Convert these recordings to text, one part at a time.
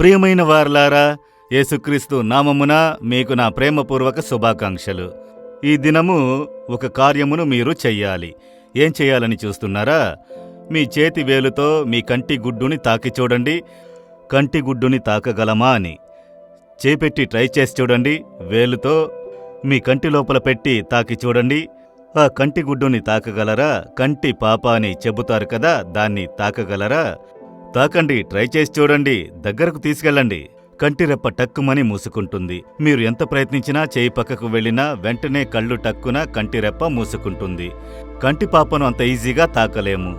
ప్రియమైన వారలారా, యేసుక్రీస్తు నామమున మీకు నా ప్రేమపూర్వక శుభాకాంక్షలు. ఈ దినము ఒక కార్యమును మీరు చెయ్యాలి. ఏం చెయ్యాలని చూస్తున్నారా? మీ చేతి వేలుతో మీ కంటి గుడ్డుని తాకి చూడండి. కంటి గుడ్డుని తాకగలమా అని చేపెట్టి ట్రై చేసి చూడండి. వేలుతో మీ కంటి లోపల పెట్టి తాకి చూడండి. ఆ కంటి గుడ్డుని తాకగలరా? కంటి పాప అని చెబుతారు కదా, దాన్ని తాకగలరా? తాకండి, ట్రై చేసి చూడండి. దగ్గరకు తీసుకెళ్ళండి. కంటిరెప్ప టక్కుమని మూసుకుంటుంది. మీరు ఎంత ప్రయత్నించినా చేయి పక్కకు వెళ్ళినా వెంటనే కళ్ళు టక్కున కంటిరెప్ప మూసుకుంటుంది. కంటి పాపను అంత ఈజీగా తాకలేము.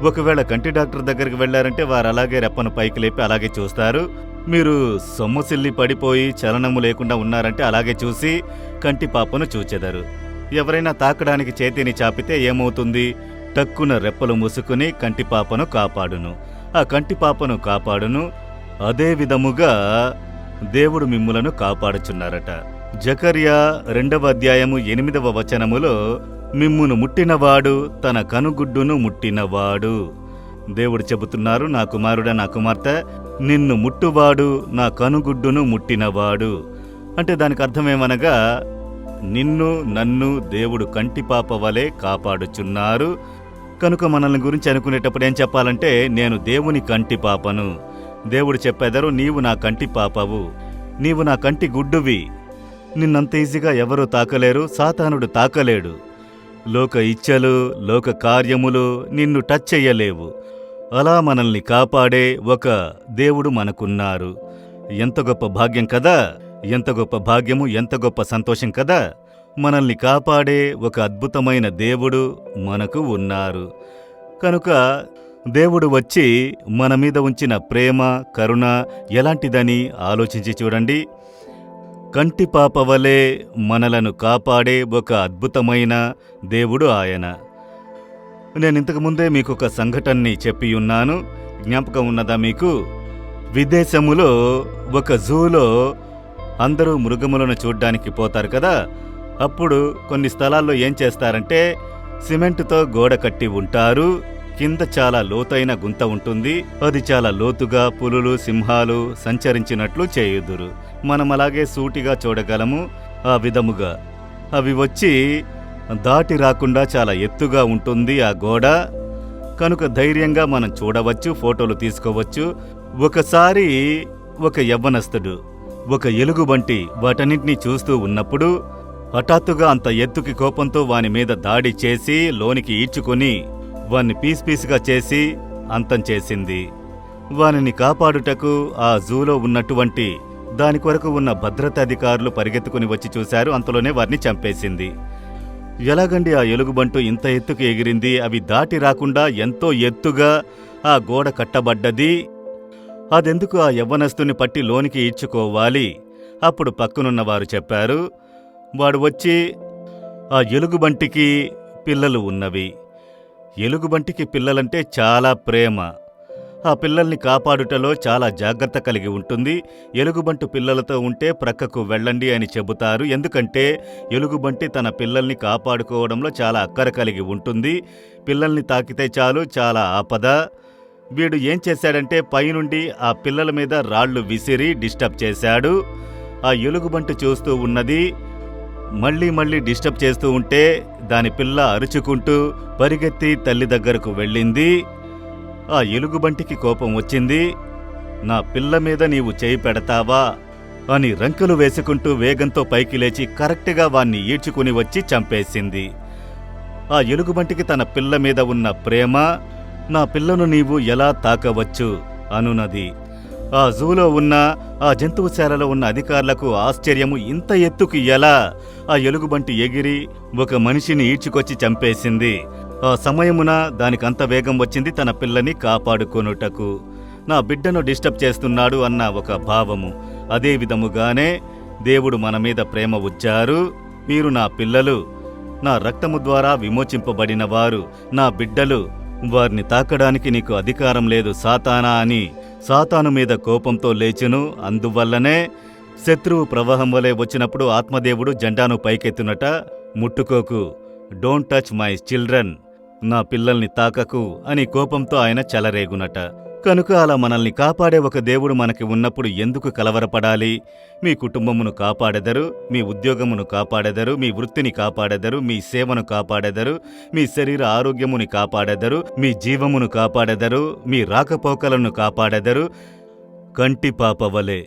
ఒకవేళ కంటి డాక్టర్ దగ్గరికి వెళ్లారంటే వారు అలాగే రెప్పను పైకి లేపి అలాగే చూస్తారు. మీరు సొమ్మసిల్లి పడిపోయి చలనము లేకుండా ఉన్నారంటే అలాగే చూసి కంటి పాపను చూచెదరు. ఎవరైనా తాకడానికి చేతిని చాపితే ఏమవుతుంది? టక్కున రెప్పలు మూసుకుని కంటిపాపను కాపాడును. ఆ కంటిపాపను కాపాడును. అదే విధముగా దేవుడు మిమ్ములను కాపాడుచున్నారట. జకర్యా 2వ అధ్యాయము 8వ వచనములో, మిమ్మును ముట్టినవాడు తన కనుగుడ్డును ముట్టినవాడు. దేవుడు చెబుతున్నారు, నా కుమారుడా, నా కుమార్తె, నిన్ను ముట్టువాడు నా కనుగుడ్డును ముట్టినవాడు. అంటే దానికి అర్థమేమనగా, నిన్ను నన్ను దేవుడు కంటిపాప వలె కాపాడుచున్నారు. కనుక మనల్ని గురించి అనుకునేటప్పుడు ఏం చెప్పాలంటే, నేను దేవుని కంటి పాపను. దేవుడు చెప్పేదారు, నీవు నా కంటి పాపవు, నీవు నా కంటి గుడ్డువి. నిన్నంత ఈజీగా ఎవరూ తాకలేరు, సాతానుడు తాకలేడు. లోక ఇచ్చలు, లోక కార్యములు నిన్ను టచ్ చెయ్యలేవు. అలా మనల్ని కాపాడే ఒక దేవుడు మనకున్నారు. ఎంత గొప్ప భాగ్యం కదా! ఎంత గొప్ప భాగ్యము, ఎంత గొప్ప సంతోషం కదా! మనల్ని కాపాడే ఒక అద్భుతమైన దేవుడు మనకు ఉన్నారు. కనుక దేవుడు వచ్చి మన మీద ఉంచిన ప్రేమ, కరుణ ఎలాంటిదని ఆలోచించి చూడండి. కంటిపాప వలె మనలను కాపాడే ఒక అద్భుతమైన దేవుడు ఆయన. నేనింతకు ముందే మీకు ఒక సంఘటనని చెప్పియున్నాను. జ్ఞాపకం ఉన్నదా మీకు? విదేశములో ఒక జూలో అందరూ మృగములను చూడ్డానికి పోతారు కదా. అప్పుడు కొన్ని స్థలాల్లో ఏం చేస్తారంటే, సిమెంటుతో గోడ కట్టి ఉంటారు. కింద చాలా లోతైన గుంత ఉంటుంది. అది చాలా లోతుగా పులులు, సింహాలు సంచరించినట్లు చేయుదురు. మనం అలాగే సూటిగా చూడగలము. ఆ విధముగా అవి వచ్చి దాటి రాకుండా చాలా ఎత్తుగా ఉంటుంది ఆ గోడ. కనుక ధైర్యంగా మనం చూడవచ్చు, ఫోటోలు తీసుకోవచ్చు. ఒకసారి ఒక యవ్వనస్తుడు ఒక ఎలుగుబంటి వాటన్నింటినీ చూస్తూ ఉన్నప్పుడు హఠాత్తుగా అంత ఎత్తుకి కోపంతో వాని మీద దాడి చేసి లోనికి ఈడ్చుకొని వాన్ని పీస్ పీసుగా చేసి అంతం చేసింది. వానిని కాపాడుటకు ఆ జూలో ఉన్నటువంటి దాని కొరకు ఉన్న భద్రతాధికారులు పరిగెత్తుకుని వచ్చి చూశారు. అంతలోనే వారిని చంపేసింది. ఎలాగండి ఆ ఎలుగుబంటు ఇంత ఎత్తుకు ఎగిరింది? అవి దాటి రాకుండా ఎంతో ఎత్తుగా ఆ గోడ కట్టబడ్డది. అదెందుకు ఆ యవ్వనస్తుని పట్టి లోనికి ఈడ్చుకోవాలి? అప్పుడు పక్కనున్న వారు చెప్పారు, వాడు వచ్చి ఆ ఎలుగుబంటికి పిల్లలు ఉన్నవి. ఎలుగుబంటికి పిల్లలంటే చాలా ప్రేమ. ఆ పిల్లల్ని కాపాడుటలో చాలా జాగ్రత్త కలిగి ఉంటుంది. ఎలుగుబంటు పిల్లలతో ఉంటే ప్రక్కకు వెళ్ళండి అని చెబుతారు. ఎందుకంటే ఎలుగుబంటి తన పిల్లల్ని కాపాడుకోవడంలో చాలా అక్కర కలిగి ఉంటుంది. పిల్లల్ని తాకితే చాలు, చాలా ఆపద. వీడు ఏం చేశాడంటే పైనుండి ఆ పిల్లల మీద రాళ్లు విసిరి డిస్టర్బ్ చేశాడు. ఆ ఎలుగుబంటి చూస్తూ ఉన్నది. మళ్ళీ డిస్టర్బ్ చేస్తూ ఉంటే దాని పిల్ల అరుచుకుంటూ పరిగెత్తి తల్లి దగ్గరకు వెళ్ళింది. ఆ ఎలుగుబంటికి కోపం వచ్చింది. నా పిల్ల మీద నీవు చేయి పెడతావా అని రంకెలు వేసుకుంటూ వేగంతో పైకి లేచి కరెక్ట్గా వాణ్ణి ఈడ్చుకుని వచ్చి చంపేసింది. ఆ ఎలుగుబంటికి తన పిల్ల మీద ఉన్న ప్రేమ, నా పిల్లను నీవు ఎలా తాకవచ్చు అనున్నది. ఆ జూలో ఉన్న, ఆ జంతువుశాలలో ఉన్న అధికారులకు ఆశ్చర్యము, ఇంత ఎత్తుకు ఎలా ఆ ఎలుగుబంటి ఎగిరి ఒక మనిషిని ఈడ్చుకొచ్చి చంపేసింది? ఆ సమయమున దానికంత వేగం వచ్చింది తన పిల్లని కాపాడుకొనుటకు. నా బిడ్డను డిస్టర్బ్ చేస్తున్నాడు అన్న ఒక భావము. అదే విధముగానే దేవుడు మన మీద ప్రేమ ఉంచారు. మీరు నా పిల్లలు, నా రక్తము ద్వారా విమోచింపబడిన వారు, నా బిడ్డలు. వారిని తాకడానికి నీకు అధికారం లేదు సాతానా అని సాతాను మీద కోపంతో లేచెను. అందువల్లనే శత్రువు ప్రవాహం వలె వచ్చినప్పుడు ఆత్మదేవుడు జెండాను పైకెత్తునట, ముట్టుకోకు, డోంట్ టచ్ మై చిల్డ్రన్, నా పిల్లల్ని తాకకు అని కోపంతో ఆయన చెలరేగునట. కనుక అలా మనల్ని కాపాడే ఒక దేవుడు మనకి ఉన్నప్పుడు ఎందుకు కలవరపడాలి? మీ కుటుంబమును కాపాడెదరు, మీ ఉద్యోగమును కాపాడెదరు, మీ వృత్తిని కాపాడెదరు, మీ సేవను కాపాడెదరు, మీ శరీర ఆరోగ్యముని కాపాడెదరు, మీ జీవమును కాపాడెదరు, మీ రాకపోకలను కాపాడెదరు, కంటి పాపవలే.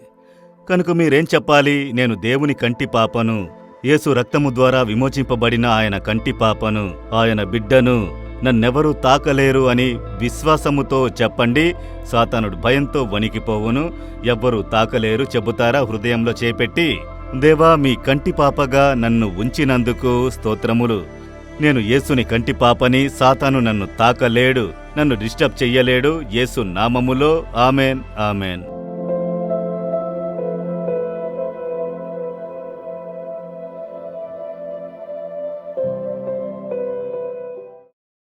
కనుక మీరేం చెప్పాలి? నేను దేవుని కంటి పాపను, యేసు రక్తము ద్వారా విమోచింపబడిన ఆయన కంటి పాపను, ఆయన బిడ్డను, నన్నెవరూ తాకలేరు అని విశ్వాసముతో చెప్పండి. సాతానుడు భయంతో వణికిపోవును. ఎవ్వరూ తాకలేరు చెబుతారా హృదయంలో చేపెట్టి? దేవా, మీ కంటి పాపగా నన్ను ఉంచినందుకు స్తోత్రములు. నేను యేసుని కంటి పాపని, సాతాను నన్ను తాకలేడు, నన్ను డిస్టర్బ్ చెయ్యలేడు. యేసు నామములో ఆమెన్, ఆమెన్.